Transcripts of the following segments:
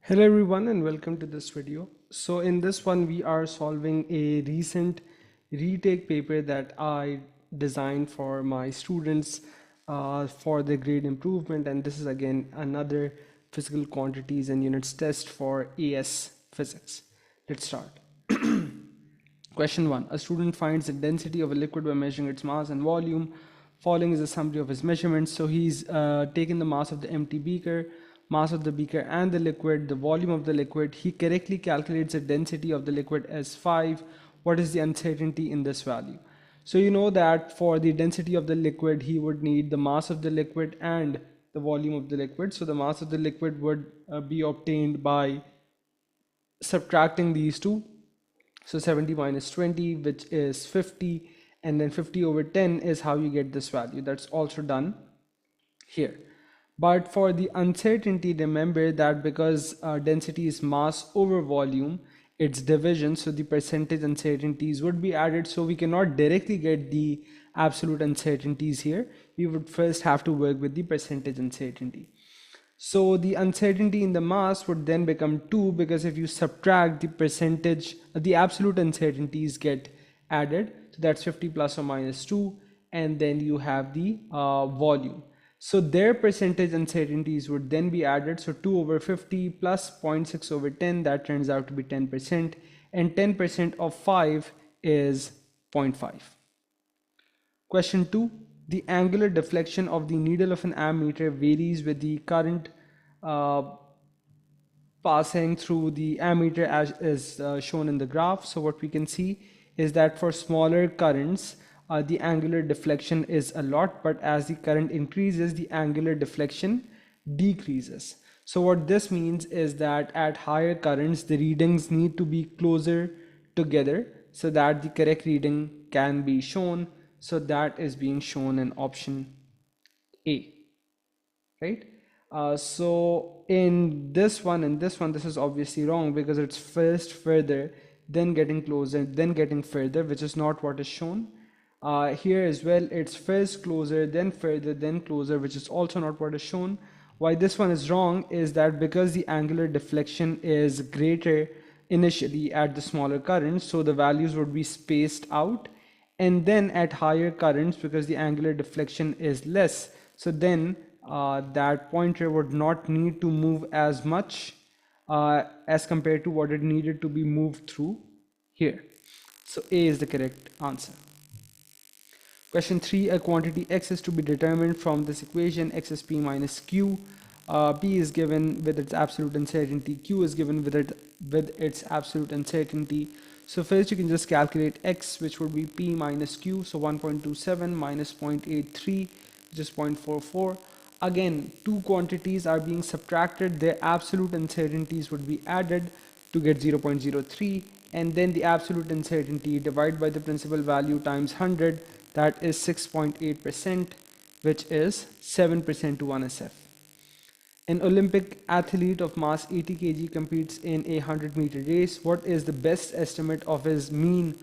Hello everyone and welcome to this video. So in this one we are solving a recent retake paper that I designed for my students for the grade improvement, and this is again another physical quantities and units test for AS physics. Let's start. Question 1. A student finds the density of a liquid by measuring its mass and volume. Following is a summary of his measurements. So he's taken the mass of the empty beaker, mass of the beaker and the liquid, the volume of the liquid. He correctly calculates the density of the liquid as 5. What is the uncertainty in this value? So you know that for the density of the liquid, he would need the mass of the liquid and the volume of the liquid. So the mass of the liquid would be obtained by subtracting these two. So 70 minus 20, which is 50, and then 50 over 10 is how you get this value. That's also done here. But for the uncertainty, remember that because density is mass over volume, it's division, so the percentage uncertainties would be added. So we cannot directly get the absolute uncertainties here. We would first have to work with the percentage uncertainty. So the uncertainty in the mass would then become 2, because if you subtract the percentage, the absolute uncertainties get added. So that's 50 plus or minus 2, and then you have the volume. So their percentage uncertainties would then be added. So 2 over 50 plus 0.6 over 10, that turns out to be 10%, and 10% of 5 is 0.5. Question 2. The angular deflection of the needle of an ammeter varies with the current uh, passing through the ammeter as is shown in the graph. So what we can see is that for smaller currents, the angular deflection is a lot, but as the current increases, the angular deflection decreases. So what this means is that at higher currents, the readings need to be closer together so that the correct reading can be shown. So that is being shown in option A, right? So in this one, this is obviously wrong because it's first further, then getting closer, then getting further, which is not what is shown. Here as well, it's first closer, then further, then closer, which is also not what is shown. Why this one is wrong is that because the angular deflection is greater initially at the smaller currents, so the values would be spaced out, and then at higher currents, because the angular deflection is less, so then that pointer would not need to move as much as compared to what it needed to be moved through here. So A is the correct answer. Question 3. A quantity x is to be determined from this equation. X is p minus q. P is given with its absolute uncertainty. Q is given with its absolute uncertainty. So first you can just calculate x, which would be p minus q. So 1.27 minus 0.83, which is 0.44. Again, two quantities are being subtracted. Their absolute uncertainties would be added to get 0.03, and then the absolute uncertainty divided by the principal value times 100, that is 6.8%, which is 7% to 1 SF. An Olympic athlete of mass 80 kg competes in a 100-meter race. What is the best estimate of his mean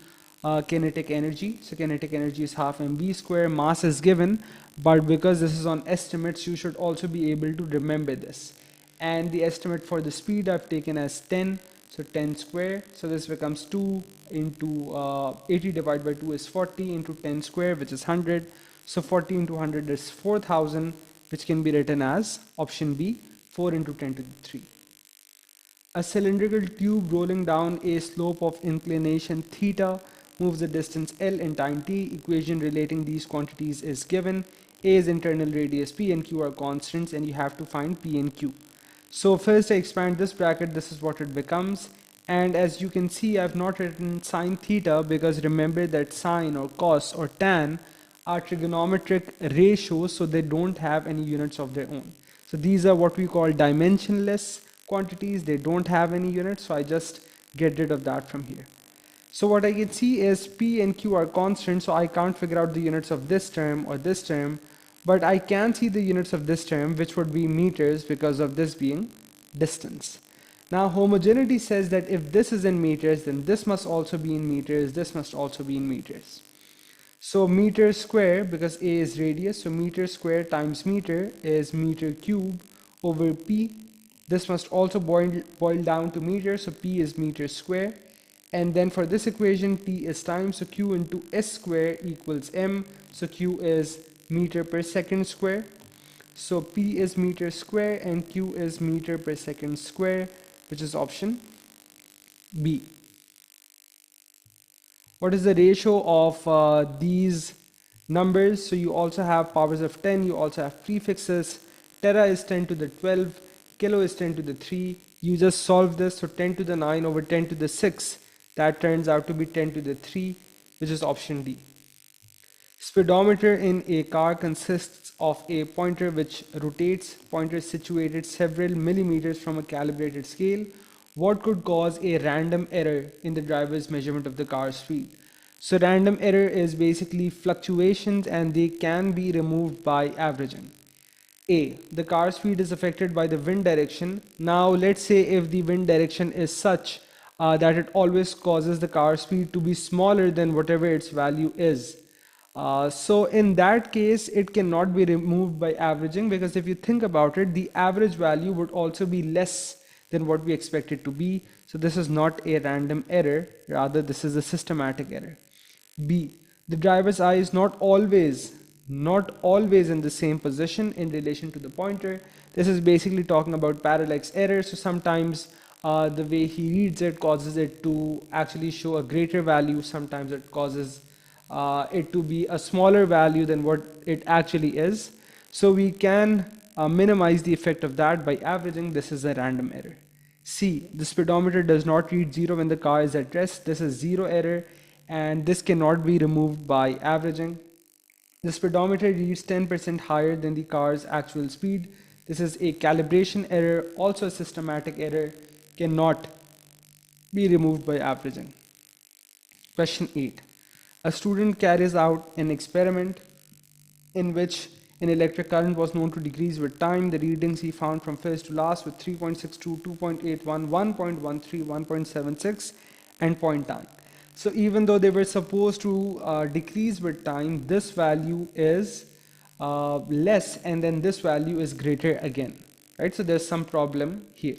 kinetic energy? So kinetic energy is half mv square. Mass is given, but because this is on estimates, you should also be able to remember this. And the estimate for the speed I've taken as 10, so 10 square. So this becomes 2 into 80 divided by 2 is 40 into 10 square, which is 100. So 40 into 100 is 4000, which can be written as option B, 4 into 10 to the 3. A cylindrical tube rolling down a slope of inclination theta moves the distance L in time t. Equation relating these quantities is given. A is internal radius P and Q are constants, and you have to find P and Q. So first I expand this bracket, this is what it becomes. And as you can see, I've not written sine theta because remember that sine or cos or tan are trigonometric ratios, so they don't have any units of their own. So these are what we call dimensionless quantities. They don't have any units, so I just get rid of that from here. So what I can see is P and Q are constant, so I can't figure out the units of this term or this term, but I can see the units of this term, which would be meters because of this being distance. Now homogeneity says that if this is in meters, then this must also be in meters, this must also be in meters. So meter square, because A is radius, so meter square times meter is meter cube over P. This must also boil down to meters, so P is meter square. And then for this equation, T is time, so Q into S square equals M, so Q is meter per second square. So P is meter square and Q is meter per second square, which is option B. What is the ratio of these numbers? So you also have powers of 10, you also have prefixes. Tera is 10 to the 12, kilo is 10 to the 3. You just solve this, so 10 to the 9 over 10 to the 6. That turns out to be 10 to the 3, which is option D. Speedometer in a car consists of a pointer which rotates. Pointer is situated several millimeters from a calibrated scale. What could cause a random error in the driver's measurement of the car's speed? So random error is basically fluctuations and they can be removed by averaging. A, the car speed is affected by the wind direction. Now let's say if the wind direction is such that it always causes the car speed to be smaller than whatever its value is. So in that case, it cannot be removed by averaging, because if you think about it, the average value would also be less than what we expect it to be. So this is not a random error, rather this is a systematic error. B, the driver's eye is not always in the same position in relation to the pointer. This is basically talking about parallax error. So sometimes the way he reads it causes it to actually show a greater value. Sometimes it causes it to be a smaller value than what it actually is. So we can minimize the effect of that by averaging. This is a random error. C, the speedometer does not read 0 when the car is at rest. This is 0 error, and this cannot be removed by averaging. The speedometer reads 10% higher than the car's actual speed. This is a calibration error, also a systematic error, cannot be removed by averaging. Question 8. A student carries out an experiment in which an electric current was known to decrease with time. The readings he found from first to last were 3.62, 2.81, 1.13, 1.76 and 0.9. So even though they were supposed to decrease with time, this value is less, and then this value is greater again, right? So there's some problem here.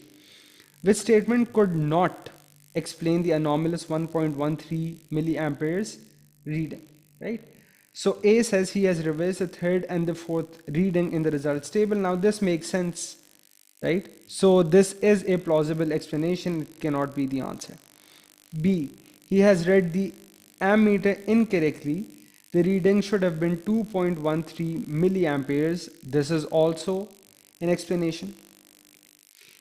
Which statement could not explain the anomalous 1.13 milliamperes reading, right? So A says he has reversed the third and the fourth reading in the results table. Now this makes sense, right? So this is a plausible explanation. It cannot be the answer. B, he has read the ammeter incorrectly. The reading should have been 2.13 milliamperes. This is also an explanation.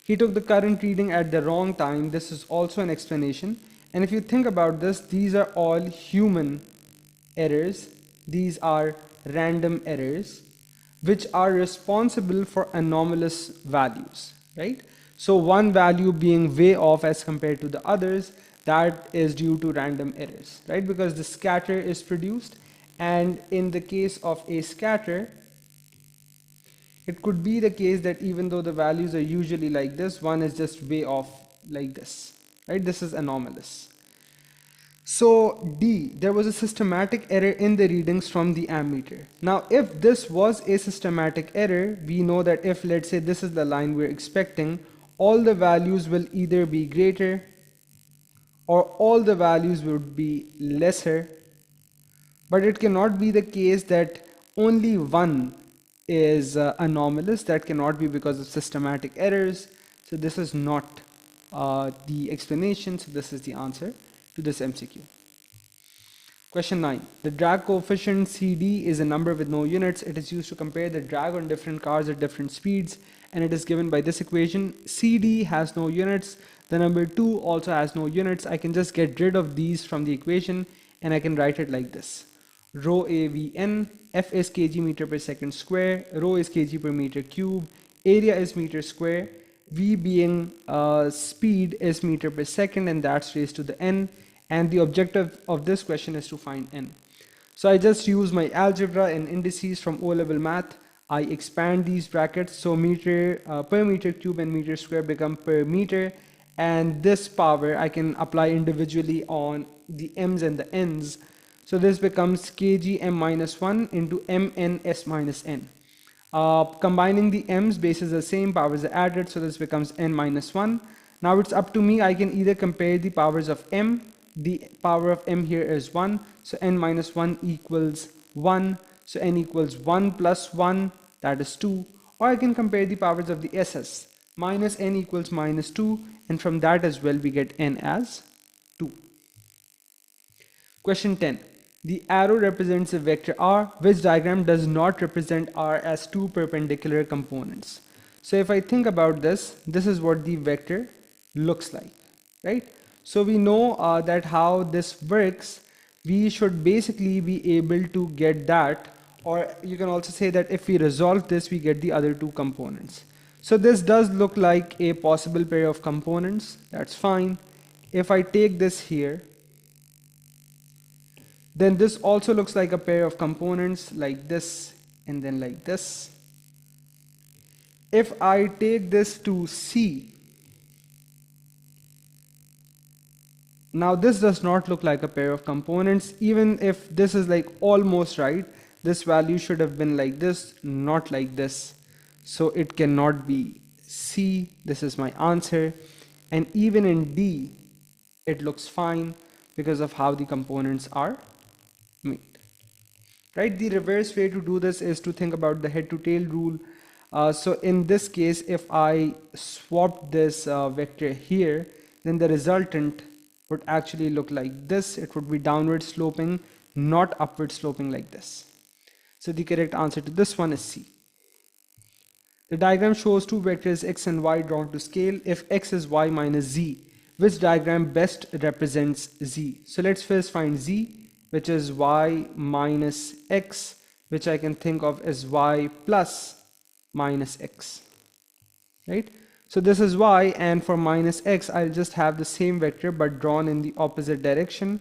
He took the current reading at the wrong time. This is also an explanation. And if you think about this, these are all human errors. These are random errors which are responsible for anomalous values, right? So one value being way off as compared to the others, that is due to random errors, right? Because the scatter is produced, and in the case of a scatter, it could be the case that even though the values are usually like this, one is just way off like this, right? This is anomalous. So D, there was a systematic error in the readings from the ammeter. Now, if this was a systematic error, we know that if, let's say, this is the line we're expecting, all the values will either be greater or all the values would be lesser. But it cannot be the case that only one is anomalous. That cannot be because of systematic errors. So this is not the explanation. So this is the answer to this MCQ. Question 9. The drag coefficient CD is a number with no units. It is used to compare the drag on different cars at different speeds, and it is given by this equation. CD has no units. The number 2 also has no units. I can just get rid of these from the equation, and I can write it like this. Rho AVN, F is kg meter per second square, rho is kg per meter cube, area is meter square, V being speed is meter per second, and that's raised to the n. And the objective of this question is to find n. So I just use my algebra and indices from O-level math. I expand these brackets, so meter per meter cube and meter square become per meter, and this power I can apply individually on the m's and the n's. So this becomes kg m minus 1 into mn s minus n. Combining the m's, bases are the same, powers are added, so this becomes n minus 1. Now it's up to me. I can either compare the powers of m. The power of m here is 1, so n minus 1 equals 1. So n equals 1 plus 1, that is 2. Or I can compare the powers of the ss. Minus n equals minus 2, and from that as well we get n as 2. Question 10. The arrow represents a vector r, which diagram does not represent r as two perpendicular components. So if I think about this, this is what the vector looks like, right? So we know that how this works. We should basically be able to get that, or you can also say that if we resolve this, we get the other two components. So this does look like a possible pair of components. That's fine. If I take this here, then this also looks like a pair of components, like this and then like this. If I take this to C, now this does not look like a pair of components. Even if this is like almost right, this value should have been like this, not like this. So it cannot be C. This is my answer. And even in D, it looks fine because of how the components are made. Right? The reverse way to do this is to think about the head to tail rule. So in this case, if I swap this vector here, then the resultant would actually look like this. It would be downward sloping, not upward sloping like this. So the correct answer to this one is C. The diagram shows two vectors x and y drawn to scale. If x is y minus z, which diagram best represents z? So let's first find z, which is y minus x, which I can think of as y plus minus x, right? So this is y, and for minus x, I'll just have the same vector but drawn in the opposite direction.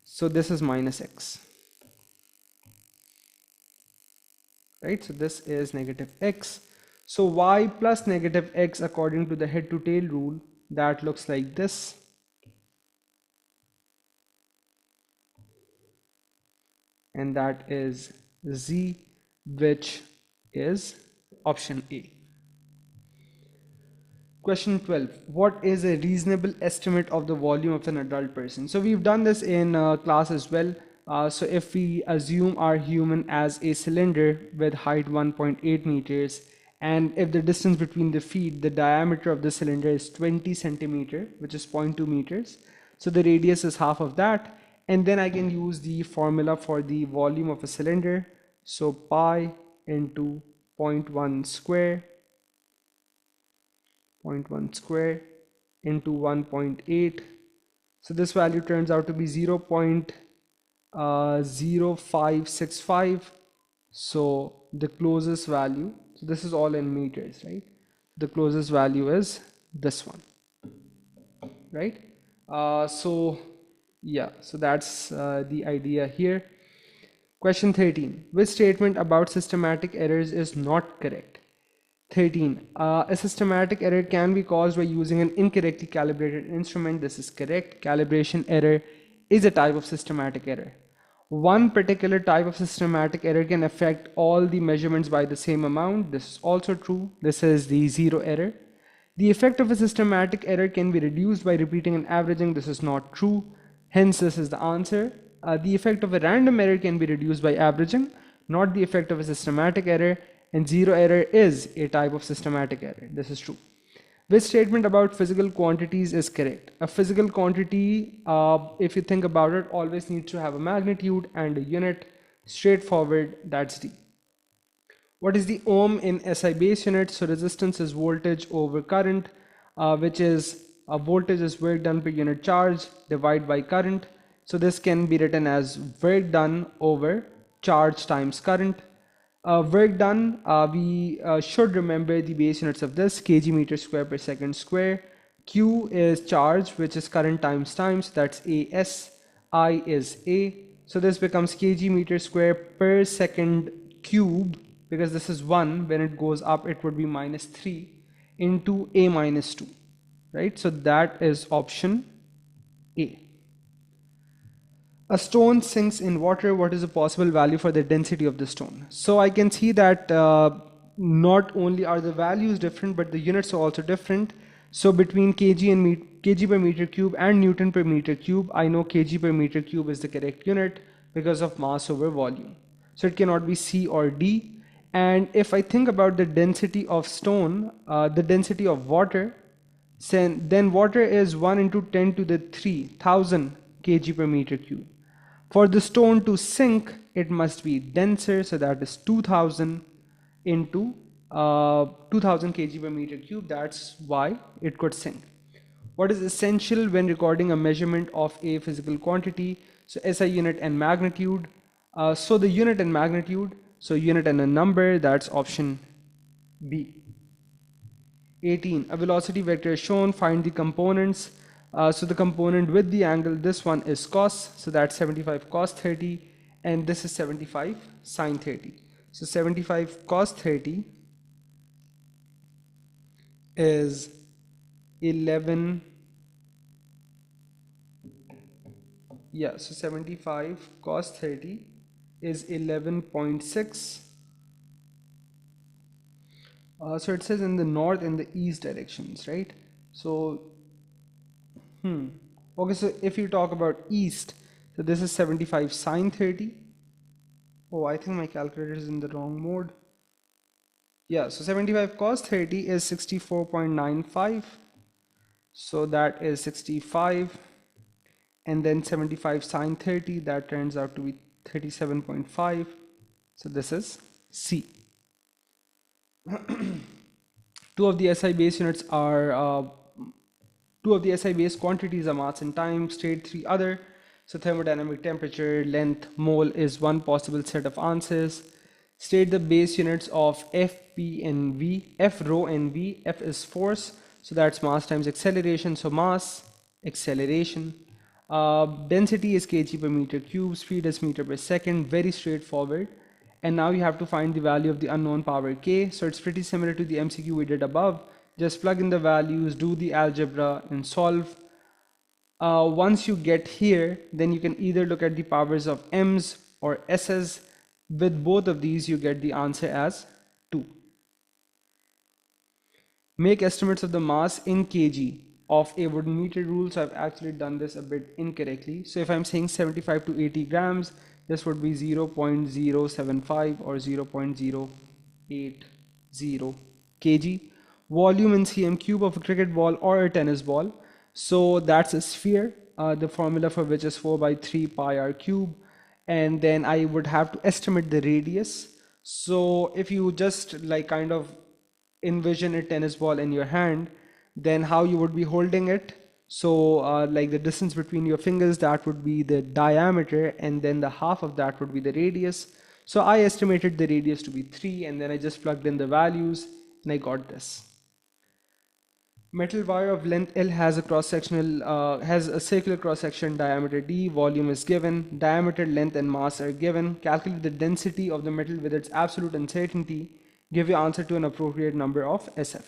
So this is minus x, right? So this is negative x. So y plus negative x, according to the head to tail rule, that looks like this. And that is z, which is option A. Question 12. What is a reasonable estimate of the volume of an adult person? So we've done this in class as well. So if we assume our human as a cylinder with height 1.8 meters, and if the distance between the feet, the diameter of the cylinder is 20 centimeter, which is 0.2 meters. So the radius is half of that. And then I can use the formula for the volume of a cylinder. So pi into 0.1 square, 0.1 square into 1.8. So this value turns out to be 0.0565. So the closest value, so this is all in meters, right? The closest value is this one, right? So yeah, so that's the idea here. Question 13. Which statement about systematic errors is not correct? 13. A systematic error can be caused by using an incorrectly calibrated instrument. This is correct. Calibration error is a type of systematic error. One particular type of systematic error can affect all the measurements by the same amount. This is also true. This is the zero error. The effect of a systematic error can be reduced by repeating and averaging. This is not true. Hence, this is the answer. The effect of a random error can be reduced by averaging, not the effect of a systematic error. And zero error is a type of systematic error. This is true. Which statement about physical quantities is correct? A physical quantity, if you think about it, always needs to have a magnitude and a unit. Straightforward, that's D. What is the ohm in SI base unit? So resistance is voltage over current, which is voltage is work done per unit charge divided by current. So this can be written as work done over charge times current. Work done, we should remember the base units of this: kg meter square per second square. Q is charge, which is current times time, so that's AS. I is A. So this becomes kg meter square per second cube, because this is 1. When it goes up, it would be minus 3 into A minus 2, right? So that is option A. A stone sinks in water. What is the possible value for the density of the stone? So I can see that not only are the values different, but the units are also different. So between kg per meter cube and Newton per meter cube, I know kg per meter cube is the correct unit because of mass over volume. So it cannot be C or D. And if I think about the density of stone, the density of water, then water is 1 into 10 to the 3000 kg per meter cube. For the stone to sink, it must be denser, so that is 2000 into 2000 kg per meter cube. That's why it could sink. What is essential when recording a measurement of a physical quantity? So SI unit and magnitude. So the unit and magnitude, so unit and a number, that's option B. 18, a velocity vector is shown, find the components. So the component with the angle, this one is cos, so that's 75 cos 30, and this is 75 sin 30. So 75 cos 30 is 11, yeah, so 75 cos 30 is 11.6. So it says in the north and the east directions, right? So okay, so if you talk about east, so this is 75 sine 30. Oh, I think my calculator is in the wrong mode. Yeah, so 75 cos 30 is 64.95. So that is 65. And then 75 sine 30, that turns out to be 37.5. So this is C. Two of the SI base units are Two of the SI base quantities are mass and time. State three other. So thermodynamic, temperature, length, mole is one possible set of answers. State the base units of F, P, and V. F, rho, and V. F is force, so that's mass times acceleration. So mass, acceleration. Density is kg per meter cube. Speed is meter per second. Very straightforward. And now you have to find the value of the unknown power k. So it's pretty similar to the MCQ we did above. Just plug in the values, do the algebra, and solve. Once you get here, then you can either look at the powers of m's or s's. With both of these, you get the answer as 2. Make estimates of the mass in kg of a wooden meter rule. So I've actually done this a bit incorrectly. So if I'm saying 75 to 80 grams, this would be 0.075 or 0.080 kg. Volume in cm cube of a cricket ball or a tennis ball. So that's a sphere, the formula for which is 4 by 3 pi r cube. And then I would have to estimate the radius. So if you just like kind of envision a tennis ball in your hand, then how you would be holding it. So like the distance between your fingers, that would be the diameter, and then the half of that would be the radius. So I estimated the radius to be 3, and then I just plugged in the values and I got this. Metal wire of length L has a circular cross-section diameter D. Volume is given. Diameter, length, and mass are given. Calculate the density of the metal with its absolute uncertainty. Give your answer to an appropriate number of SF.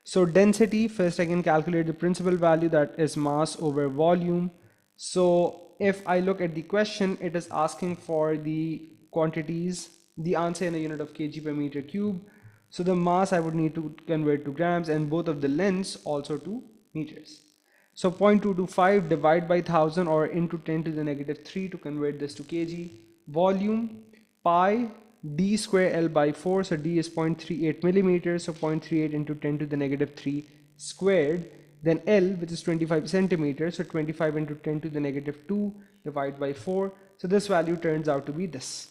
So density, first I can calculate the principal value, that is mass over volume. So if I look at the question, it is asking for the quantities, the answer in a unit of kg per meter cube. So the mass I would need to convert to grams, and both of the lengths also to meters. So 0.225 divide by 1000 or into 10 to the negative 3 to convert this to kg. Volume, pi d square L by 4, so d is 0.38 millimeters, so 0.38 into 10 to the negative 3 squared. Then L, which is 25 centimeters, so 25 into 10 to the negative 2 divided by 4. So this value turns out to be this.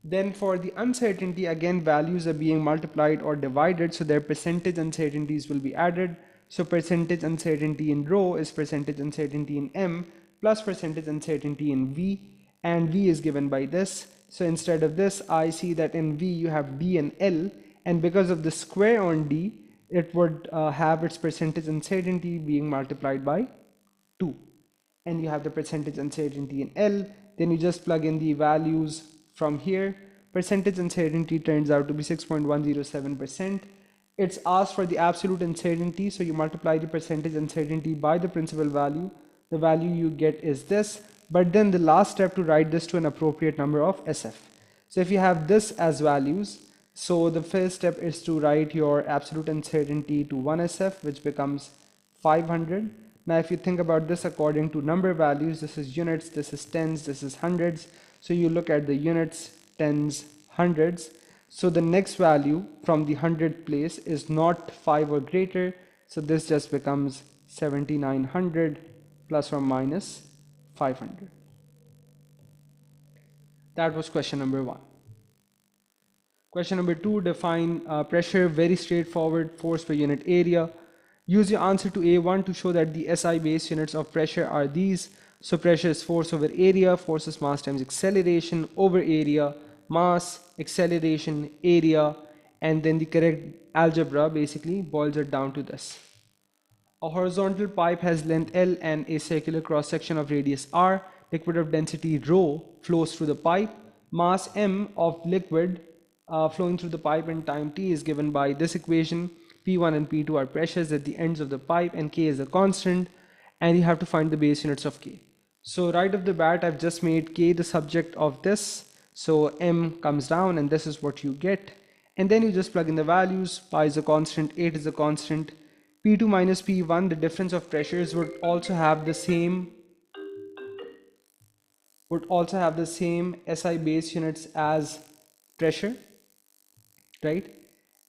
Then for the uncertainty, again values are being multiplied or divided, so their percentage uncertainties will be added. So percentage uncertainty in rho is percentage uncertainty in m plus percentage uncertainty in v, and v is given by this. So instead of this, I see that in v you have d and l, and because of the square on d, it would have its percentage uncertainty being multiplied by 2. And you have the percentage uncertainty in L. Then you just plug in the values from here. Percentage uncertainty turns out to be 6.107%. It's asked for the absolute uncertainty, so you multiply the percentage uncertainty by the principal value. The value you get is this. but then the last step to write this to an appropriate number of SF. So if you have this as values, so the first step is to write your absolute uncertainty to 1 SF, which becomes 500. Now if you think about this according to number values, this is units, this is tens, this is hundreds. So you look at the units, tens, hundreds. So the next value from the 100th place is not 5 or greater. So this just becomes 7900 plus or minus 500. That was question number 1. Question number 2, define pressure, very straightforward, force per unit area. Use your answer to A1 to show that the SI base units of pressure are these. So pressure is force over area, force is mass times acceleration over area, mass, acceleration, area, and then the correct algebra basically boils it down to this. A horizontal pipe has length L and a circular cross section of radius R. Liquid of density rho flows through the pipe. Mass m of liquid flowing through the pipe in time t is given by this equation. P1 and P2 are pressures at the ends of the pipe and K is a constant, and you have to find the base units of K. So right off the bat, I've just made K the subject of this. So m comes down and this is what you get. And then you just plug in the values. Pi is a constant, 8 is a constant. P2 minus P1, the difference of pressures would also have the same SI base units as pressure, right?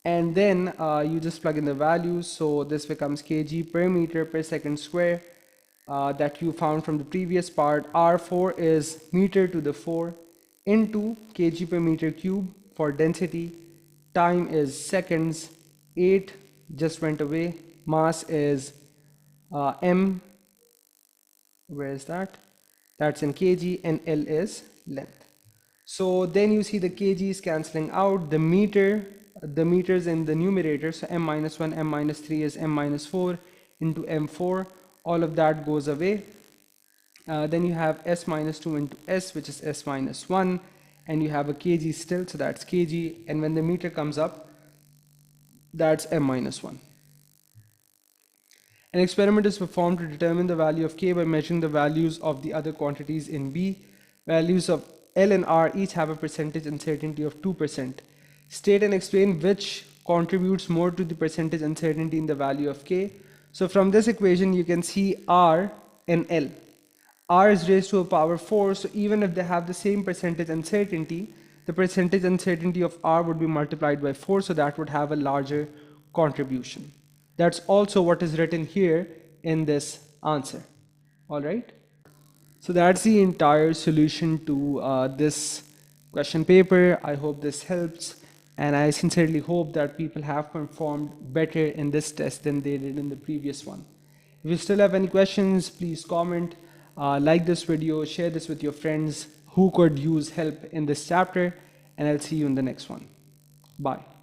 And then you just plug in the values. So this becomes kg per meter per second square that you found from the previous part. R4 is meter to the 4 into kg per meter cube for density. Time is seconds. 8 just went away. Mass is m. Where is that? That's in kg, and L is length. So then you see the kgs cancelling out. The meters in the numerator, so m minus 1, m minus 3 is m minus 4 into m4. All of that goes away. Then you have s minus 2 into s, which is s minus 1, and you have a kg still, so that's kg. And when the meter comes up, that's m minus 1. An experiment is performed to determine the value of K by measuring the values of the other quantities in B. Values of L and R each have a percentage uncertainty of 2%. State and explain which contributes more to the percentage uncertainty in the value of K. So from this equation, you can see R and L. R is raised to a power 4, so even if they have the same percentage uncertainty, the percentage uncertainty of R would be multiplied by 4, so that would have a larger contribution. That's also what is written here in this answer. All right. So that's the entire solution to this question paper. I hope this helps, and I sincerely hope that people have performed better in this test than they did in the previous one. If you still have any questions, please comment, like this video, share this with your friends who could use help in this chapter, and I'll see you in the next one. Bye.